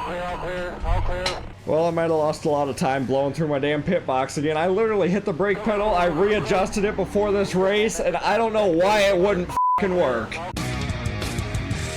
All clear. Well, I might have lost a lot of time blowing through my damn pit box again. I literally hit the brake pedal, I readjusted it before this race, and I don't know why it wouldn't f***ing work.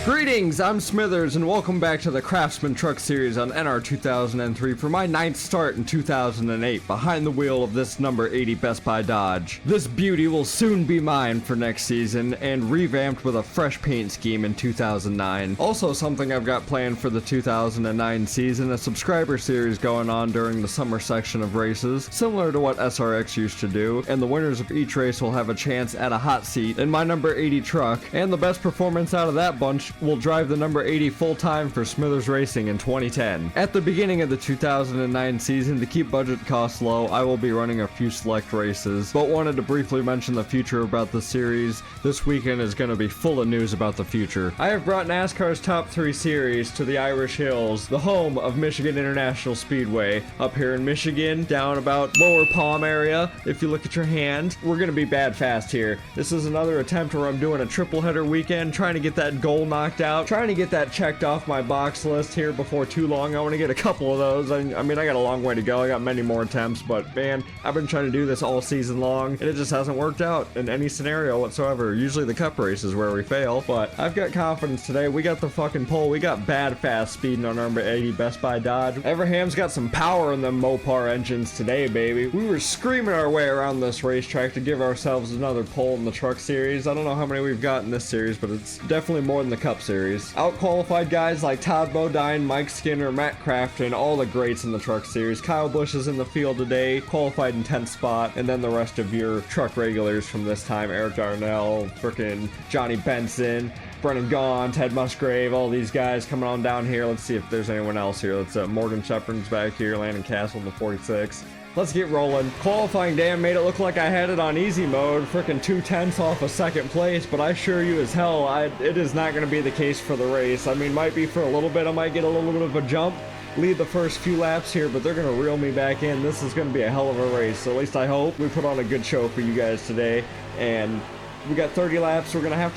Greetings, I'm Smithers, and welcome back to the Craftsman Truck Series on NR2003 for my 9th start in 2008, behind the wheel of this number 80 Best Buy Dodge. This beauty will soon be mine for next season, and revamped with a fresh paint scheme in 2009. Also something I've got planned for the 2009 season, a subscriber series going on during the summer section of races, similar to what SRX used to do, and the winners of each race will have a chance at a hot seat in my number 80 truck, and the best performance out of that bunch will drive the number 80 full-time for Smithers Racing in 2010. At the beginning of the 2009 season, to keep budget costs low, I will be running a few select races, but wanted to briefly mention the future about the series. This weekend is going to be full of news about the future. I have brought NASCAR's Top 3 series to the Irish Hills, the home of Michigan International Speedway, up here in Michigan, down about Lower Palm area. If you look at your hand, we're going to be bad fast here. This is another attempt where I'm doing a triple header weekend, trying to get that goal knocked out, trying to get that checked off my box list here before too long. I want to get a couple of those. I mean, I got a long way to go. I got many more attempts, but man, I've been trying to do this all season long, and it just hasn't worked out in any scenario whatsoever. Usually the cup race is where we fail, but I've got confidence today. We got the fucking pole. We got bad fast speed in our number 80 Best Buy Dodge. Everham's got some power in them Mopar engines today, baby. We were screaming our way around this racetrack to give ourselves another pole in the truck series. I don't know how many we've got in this series, but it's definitely more than the cup series. Out-qualified guys like Todd Bodine, Mike Skinner, Matt Crafton, all the greats in the truck series. Kyle Busch is in the field today, qualified in 10th spot, and then the rest of your truck regulars from this time, Eric Darnell, frickin' Johnny Benson, Brennan Gaughan, Ted Musgrave, all these guys coming on down here. Let's see if there's anyone else here. Let's Morgan Shepard's back here, Landon Castle in the 46. Let's get rolling. Qualifying damn made it look like I had it on easy mode, frickin' 2/10 off of second place, but I assure you as hell, it is not going to be the case for the race. I mean, might be for a little bit, I might get a little bit of a jump, lead the first few laps here, but they're going to reel me back in. This is going to be a hell of a race, so at least I hope we put on a good show for you guys today, and we got 30 laps. We're going to have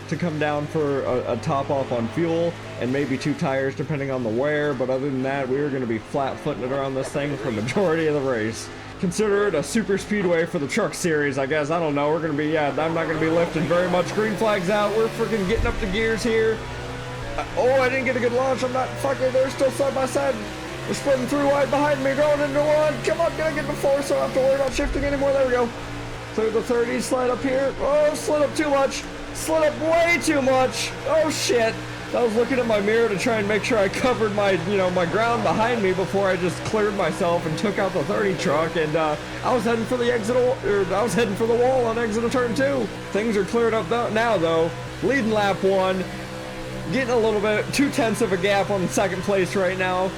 to come down for a top off on fuel and maybe 2 tires depending on the wear, but other than that, we are going to be flat-footing it around this thing for the majority of the race. Consider it a super speedway for the truck series, I guess. I don't know. We're going to be, I'm not going to be lifting very much. Green flag's out. We're freaking getting up the gears here. Oh, I didn't get a good launch. I'm not fucking, they're still side by side. We're spreading through wide behind me, going into one. Come on, gotta get before so I don't have to worry about shifting anymore. There we go. Through the 30s, slide up here. Oh, slid up too much. Slid up way too much. Oh, shit. I was looking at my mirror to try and make sure I covered my, my ground behind me before I just cleared myself and took out the 30 truck, and I was heading for the I was heading for the wall on exit of turn 2. Things are cleared up now, though. Leading lap 1. Getting a little bit, 2/10 of a gap on second place right now.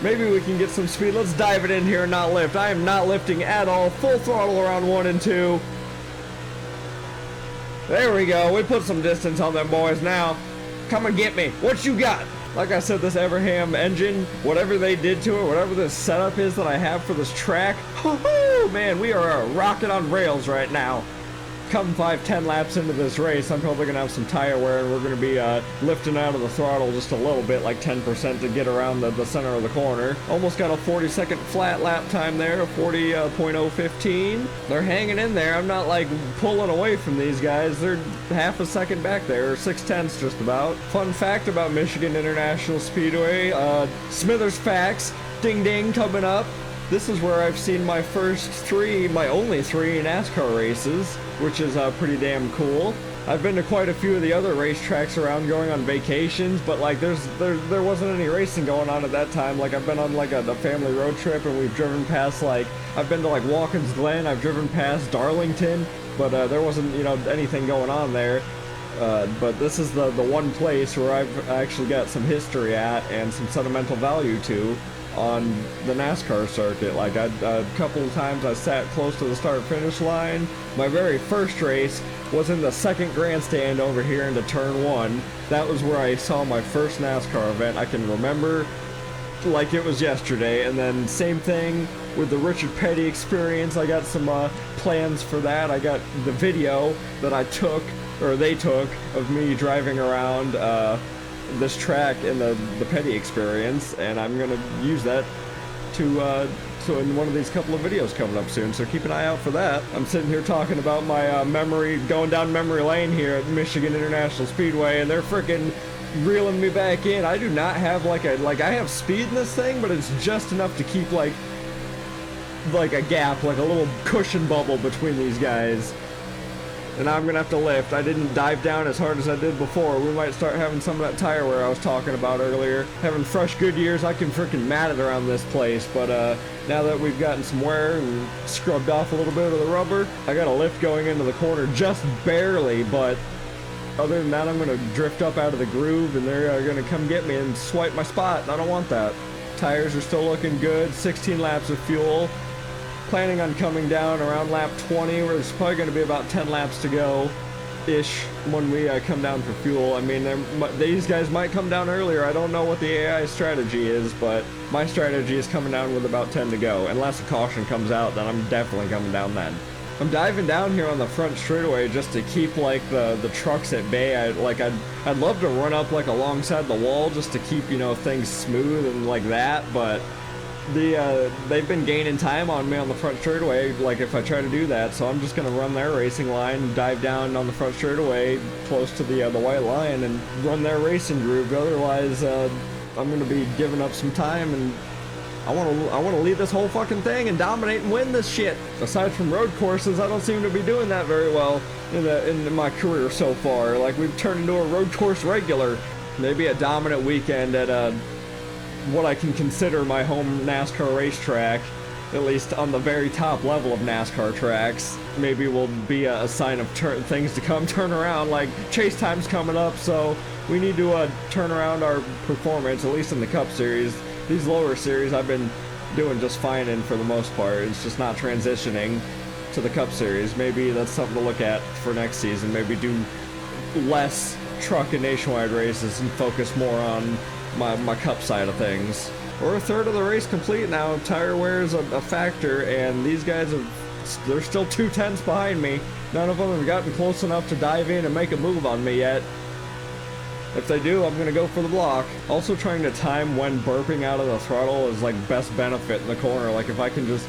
Maybe we can get some speed. Let's dive it in here and not lift. I am not lifting at all. Full throttle around 1 and 2. There we go. We put some distance on them boys now. Come and get me. What you got? Like I said, this Everham engine, whatever they did to it, whatever this setup is that I have for this track, man, we are a rocket on rails right now. Come 5-10 laps into this race, I'm probably going to have some tire wear, and we're going to be lifting out of the throttle just a little bit, like 10% to get around the center of the corner. Almost got a 40-second flat lap time there, a 40.015. They're hanging in there. I'm not like pulling away from these guys. They're half a second back there, or 6/10 just about. Fun fact about Michigan International Speedway, Smithers Facts, ding ding, coming up. This is where I've seen my only three NASCAR races, which is pretty damn cool. I've been to quite a few of the other racetracks around going on vacations, but like there wasn't any racing going on at that time. Like I've been on like a family road trip, and we've driven past, like, I've been to like Watkins Glen, I've driven past Darlington, but there wasn't anything going on there. But this is the one place where I've actually got some history at and some sentimental value to on the NASCAR circuit. Like a couple of times I sat close to the start-finish line. My very first race was in the second grandstand over here into turn 1. That was where I saw my first NASCAR event. I can remember like it was yesterday. And then same thing with the Richard Petty experience. I got some plans for that. I got the video that I took, or they took, of me driving around this track in the petty experience, and I'm gonna use that to in one of these couple of videos coming up soon, so keep an eye out for that. I'm sitting here talking about my going down memory lane here at Michigan International Speedway, and they're freaking reeling me back in. I do not have I have speed in this thing, but it's just enough to keep like a gap, like a little cushion bubble between these guys. And I'm gonna have to lift. I didn't dive down as hard as I did before. We might start having some of that tire wear I was talking about earlier. Having fresh Goodyears, I can freaking mat it around this place, but now that we've gotten some wear and scrubbed off a little bit of the rubber, I got a lift going into the corner just barely, but other than that, I'm gonna drift up out of the groove and they're gonna come get me and swipe my spot, and I don't want that. Tires are still looking good, 16 laps of fuel. Planning on coming down around lap 20, where there's probably going to be about 10 laps to go-ish when we come down for fuel. I mean, these guys might come down earlier. I don't know what the AI strategy is, but my strategy is coming down with about 10 to go. Unless a caution comes out, then I'm definitely coming down then. I'm diving down here on the front straightaway just to keep like the trucks at bay. I'd love to run up like alongside the wall just to keep, you know, things smooth and like that, but they've been gaining time on me on the front straightaway, like if I try to do that, so I'm just going to run their racing line, dive down on the front straightaway close to the white line and run their racing groove. Otherwise, I'm going to be giving up some time, and I want to lead this whole fucking thing and dominate and win this shit. Aside from road courses, I don't seem to be doing that very well in my career so far. Like, we've turned into a road course regular. Maybe a dominant weekend at what I can consider my home NASCAR racetrack, at least on the very top level of NASCAR tracks, maybe will be a sign of things to come, turn around. Like, chase time's coming up, so we need to turn around our performance, at least in the Cup Series. These lower series I've been doing just fine in for the most part. It's just not transitioning to the Cup Series. Maybe that's something to look at for next season. Maybe do less truck and nationwide races and focus more on my Cup side of things. We're a third of the race complete now. Tire wear is a factor, and these guys they're still 2/10 behind me. None of them have gotten close enough to dive in and make a move on me yet. If they do, I'm gonna go for the block. Also trying to time when burping out of the throttle is like best benefit in the corner. Like, if I can just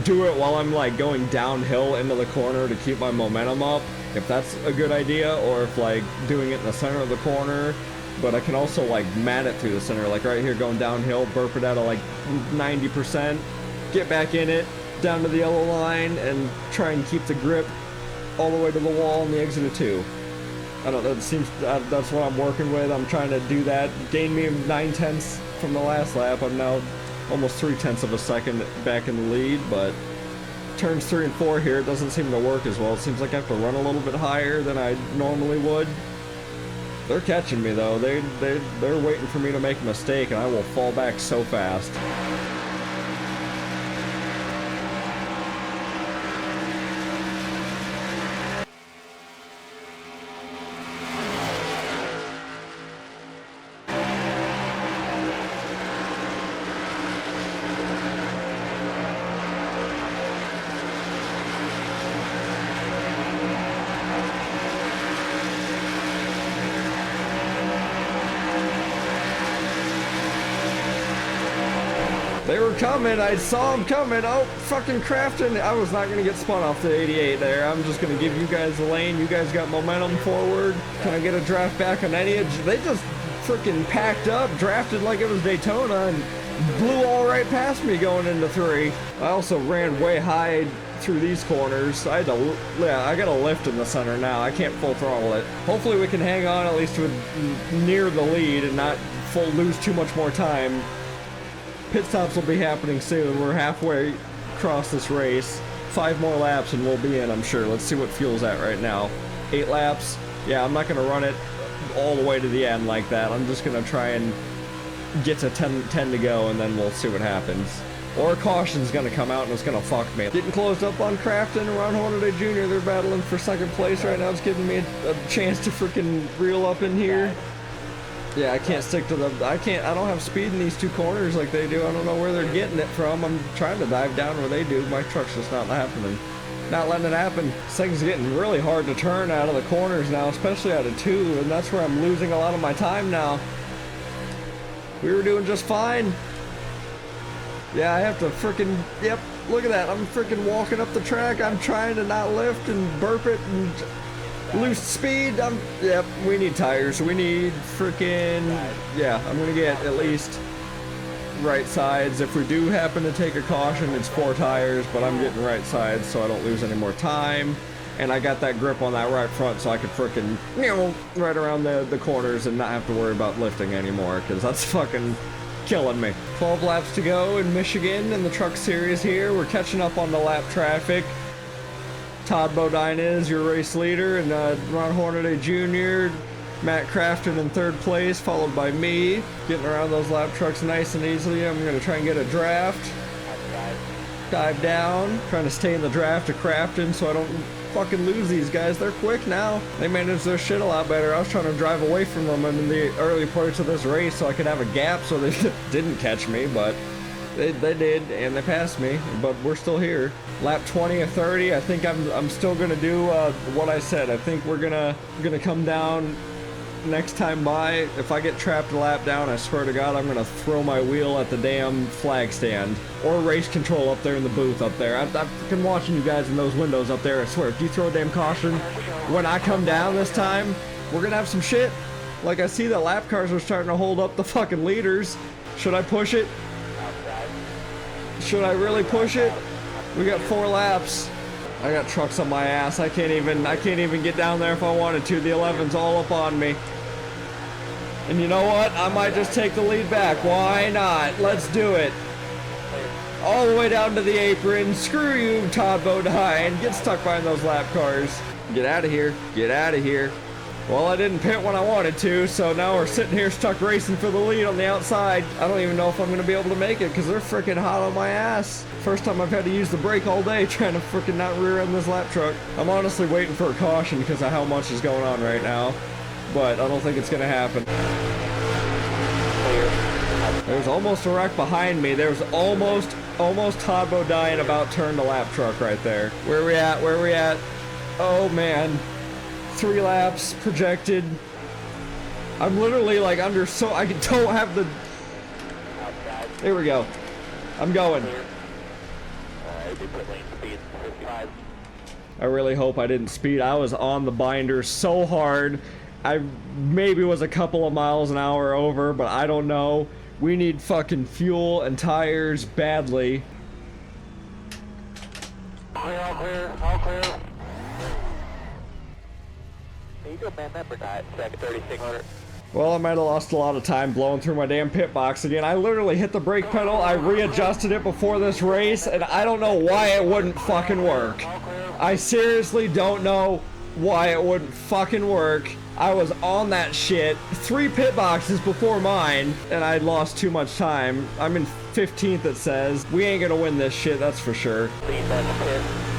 do it while I'm like going downhill into the corner to keep my momentum up, if that's a good idea, or if like doing it in the center of the corner. But I can also like mat it through the center, like right here going downhill, burp it out at like 90%, get back in it, down to the yellow line, and try and keep the grip all the way to the wall on the exit of 2. I don't know, that's what I'm working with. I'm trying to do that. Gain me 9/10 from the last lap. I'm now almost 3/10 of a second back in the lead, but turns 3 and 4 here, it doesn't seem to work as well. It seems like I have to run a little bit higher than I normally would. They're catching me though. They're waiting for me to make a mistake, and I will fall back so fast. They were coming, I saw them coming. Oh, fucking Crafton. I was not going to get spun off the 88 there. I'm just going to give you guys the lane. You guys got momentum forward. Can I get a draft back on any edge? They just freaking packed up, drafted like it was Daytona, and blew all right past me going into 3. I also ran way high through these corners. I got a lift in the center now. I can't full throttle it. Hopefully we can hang on at least to near the lead and not lose too much more time. Pit stops will be happening soon. We're halfway across this race. 5 more laps and we'll be in, I'm sure. Let's see what fuel's at right now. 8 laps. Yeah, I'm not going to run it all the way to the end like that. I'm just going to try and get to 10 to go, and then we'll see what happens. Or caution's going to come out and it's going to fuck me. Getting closed up on Crafton and Ron Hornaday Jr. They're battling for second place right now. It's giving me a chance to freaking reel up in here. Yeah, I can't stick to I don't have speed in these 2 corners like they do. I don't know where they're getting it from. I'm trying to dive down where they do. My truck's just not happening. Not letting it happen. This thing's getting really hard to turn out of the corners now, especially out of 2, and that's where I'm losing a lot of my time now. We were doing just fine. Yeah, I have to frickin', yep, look at that. I'm frickin' walking up the track. I'm trying to not lift and burp it and loose speed. Yep, we need tires. We need frickin', yeah, I'm gonna get at least right sides. If we do happen to take a caution, it's 4 tires, but I'm getting right sides so I don't lose any more time. And I got that grip on that right front so I could frickin', right around the corners and not have to worry about lifting anymore, because that's fucking killing me. 12 laps to go in Michigan in the truck series here. We're catching up on the lap traffic. Todd Bodine is your race leader, and Ron Hornaday Jr., Matt Crafton in 3rd place, followed by me. Getting around those lap trucks nice and easily. I'm going to try and get a draft. Dive down. Trying to stay in the draft of Crafton so I don't fucking lose these guys. They're quick now. They manage their shit a lot better. I was trying to drive away from them in the early parts of this race so I could have a gap so they didn't catch me, but they did, and they passed me, but we're still here. Lap 20 or 30, I think I'm still gonna do what I said. I think we're gonna come down next time by. If I get trapped a lap down, I swear to God, I'm gonna throw my wheel at the damn flag stand or race control up there in the booth up there. I've been watching you guys in those windows up there. I swear, if you throw a damn caution when I come down this time, we're gonna have some shit. Like, I see that lap cars are starting to hold up the fucking leaders. Should I push it? Should I really push it? We got 4 laps. I got trucks on my ass. I can't even get down there if I wanted to. The 11's all up on me. And you know what? I might just take the lead back. Why not? Let's do it. All the way down to the apron. Screw you, Todd Bodine. Get stuck behind those lap cars. Get out of here. Get out of here. Well, I didn't pit when I wanted to, so now we're sitting here stuck racing for the lead on the outside. I don't even know if I'm going to be able to make it because they're freaking hot on my ass. First time I've had to use the brake all day trying to freaking not rear end this lap truck. I'm honestly waiting for a caution because of how much is going on right now, but I don't think it's going to happen. There's almost a wreck behind me. There's almost Todd Bodine about turned the lap truck right there. Where we at? Where we at? Oh man. 3 laps projected. I'm literally like under so I don't have the. There we go. I'm going. I really hope I didn't speed. I was on the binder so hard. I maybe was a couple of miles an hour over, but I don't know. We need fucking fuel and tires badly. Clear, all clear, all clear. You go man that guy at second 3600. Well, I might have lost a lot of time blowing through my damn pit box again. I literally hit the brake pedal, I readjusted it before this race, and I don't know why it wouldn't fucking work. I seriously don't know why it wouldn't fucking work. I was on that shit 3 pit boxes before mine, and I lost too much time. I'm in 15th, it says. We ain't gonna win this shit, that's for sure.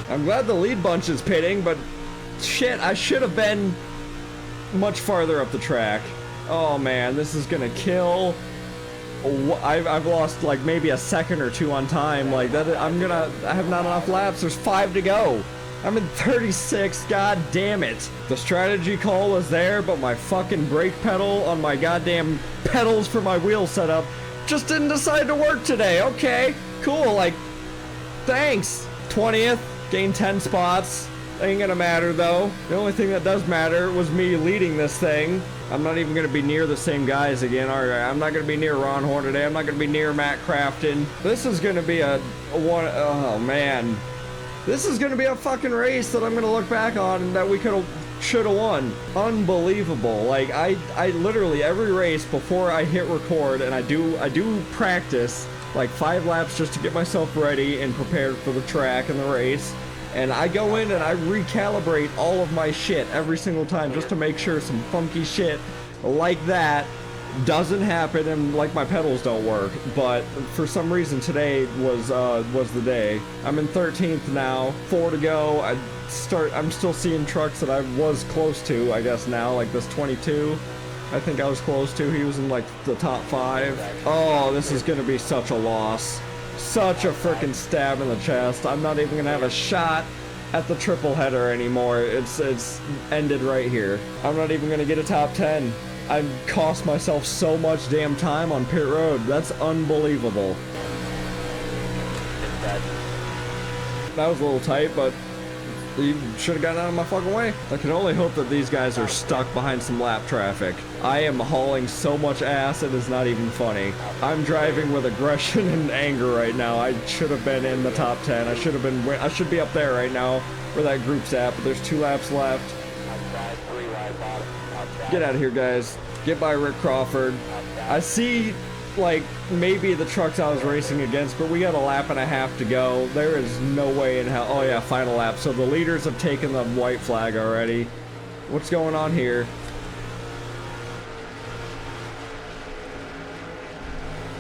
I'm glad the lead bunch is pitting, but shit, I should have been much farther up the track. Oh man, this is gonna kill. I've lost like maybe a second or 2 on time. Like that, I have not enough laps. There's 5 to go. I'm in 36, god damn it. The strategy call was there, but my fucking brake pedal on my goddamn pedals for my wheel setup just didn't decide to work today. Okay, cool, like, thanks. 20th, gained 10 spots. Ain't gonna matter though. The only thing that does matter was me leading this thing. I'm not even gonna be near the same guys again, alright? I'm not gonna be near Ron Hornaday. I'm not gonna be near Matt Crafton. This is gonna be a one, oh man. This is gonna be a fucking race that I'm gonna look back on and that we should have won. Unbelievable. Like I literally every race before I hit record, and I do practice like 5 laps just to get myself ready and prepared for the track and the race. And I go in and I recalibrate all of my shit every single time just to make sure some funky shit like that doesn't happen and like my pedals don't work. But for some reason today was the day. I'm in 13th now, 4 to go. I'm still seeing trucks that I was close to, I guess now, like this 22. I think I was close to. He was in like the top 5. Oh, this is gonna be such a loss. Such a freaking stab in the chest. I'm not even gonna have a shot at the triple header anymore. It's ended right here. I'm not even gonna get a top 10. I cost myself so much damn time on pit road. That's unbelievable. That was a little tight, but you should have gotten out of my fucking way. I can only hope that these guys are stuck behind some lap traffic. I am hauling so much ass, it is not even funny. I'm driving with aggression and anger right now. I should have been in the top 10. I should be up there right now where that group's at, but there's 2 laps left. Get out of here, guys. Get by Rick Crawford. I see, like, maybe the trucks I was racing against, but we got a lap and a half to go. There is no way in hell. Oh yeah, final lap. So the leaders have taken the white flag already. What's going on here?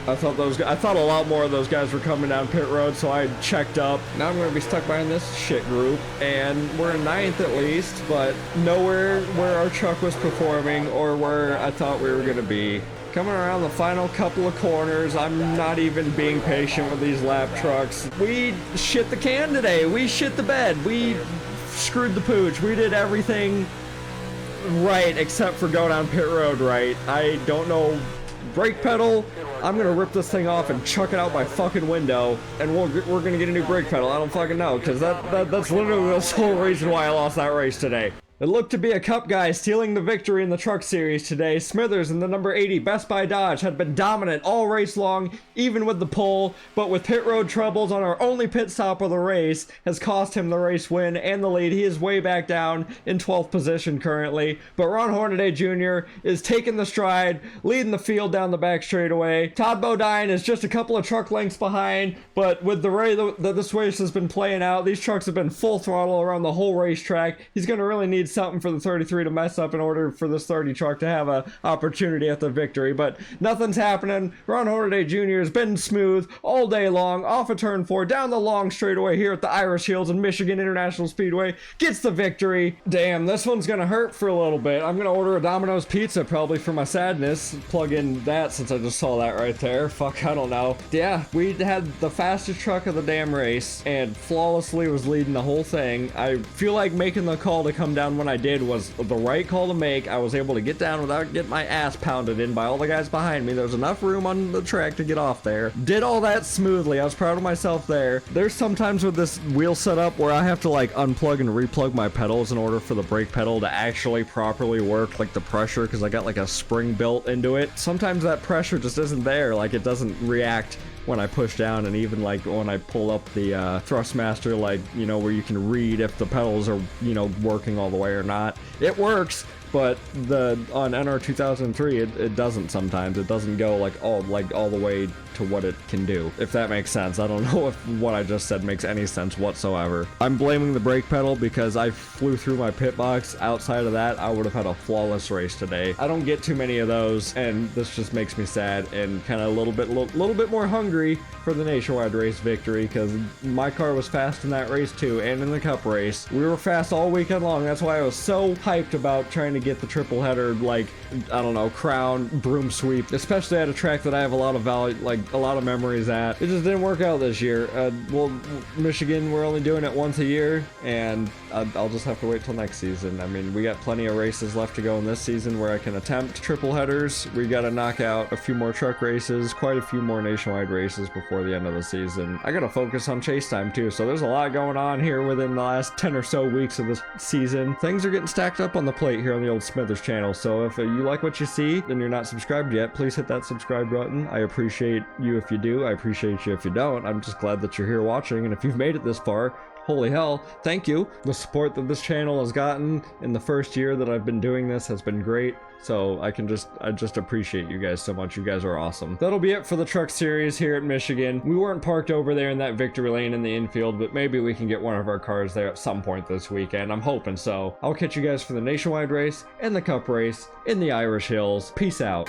I thought a lot more of those guys were coming down pit road, so I checked up. Now I'm going to be stuck behind this shit group, and we're in 9th at least, but nowhere where our truck was performing or where I thought we were going to be. Coming around the final couple of corners, I'm not even being patient with these lap trucks. We shit the can today. We shit the bed. We screwed the pooch. We did everything right except for go down pit road right. I don't know. Brake pedal, I'm gonna rip this thing off and chuck it out my fucking window, and we're gonna get a new brake pedal. I don't fucking know, because that's literally the sole reason why I lost that race today. It looked to be a Cup guy stealing the victory in the Truck Series today. Smithers in the number 80 Best Buy Dodge had been dominant all race long, even with the pole, but with pit road troubles on our only pit stop of the race has cost him the race win and the lead. He is way back down in 12th position currently, but Ron Hornaday Jr. is taking the stride, leading the field down the back straightaway. Todd Bodine is just a couple of truck lengths behind, but with the way that this race has been playing out, these trucks have been full throttle around the whole racetrack. He's going to really need something for the 33 to mess up in order for this 30 truck to have a opportunity at the victory, but nothing's happening. Ron Hornaday Jr. has been smooth all day long, off of turn 4, down the long straightaway here at the Irish Hills and Michigan International Speedway, gets the victory. Damn, this one's gonna hurt for a little bit. I'm gonna order a Domino's pizza probably for my sadness. Plug in that since I just saw that right there. Fuck, I don't know. Yeah, we had the fastest truck of the damn race and flawlessly was leading the whole thing. I feel like making the call to come down when I did was the right call to make. I was able to get down without getting my ass pounded in by all the guys behind me. There was enough room on the track to get off there. Did all that smoothly. I was proud of myself there. There's sometimes with this wheel setup where I have to like unplug and replug my pedals in order for the brake pedal to actually properly work, like the pressure, because I got like a spring built into it. Sometimes that pressure just isn't there. Like it doesn't react when I push down, and even like when I pull up the Thrustmaster, like, you know, where you can read if the pedals are, you know, working all the way or not. It works, but on NR2003 it doesn't sometimes. It doesn't go like all the way to what it can do, if that makes sense. I don't know if what I just said makes any sense whatsoever. I'm blaming the brake pedal because I flew through my pit box. Outside of that, I would have had a flawless race today. I don't get too many of those, and this just makes me sad and kind of a little bit more hungry for the nationwide race victory, because my car was fast in that race too, and in the Cup race. We were fast all weekend long. That's why I was so hyped about trying to get the triple header, like, I don't know, crown, broom sweep, especially at a track that I have a lot of value, like a lot of memories at. It just didn't work out this year. Well, Michigan, we're only doing it once a year, and I'll just have to wait till next season. I mean, we got plenty of races left to go in this season where I can attempt triple headers. We got to knock out a few more truck races, quite a few more nationwide races before the end of the season. I got to focus on chase time too, so there's a lot going on here within the last 10 or so weeks of this season. Things are getting stacked up on the plate here on the old Smithers channel, so if you like what you see and you're not subscribed yet, please hit that subscribe button. I appreciate you if you do. I appreciate you if you don't. I'm just glad that you're here watching, and if you've made it this far, holy hell, thank you. The support that this channel has gotten in the first year that I've been doing this has been great. So I just appreciate you guys so much. You guys are awesome. That'll be it for the truck series here at Michigan. We weren't parked over there in that victory lane in the infield, but maybe we can get one of our cars there at some point this weekend. I'm hoping so. I'll catch you guys for the nationwide race and the Cup race in the Irish Hills. Peace out.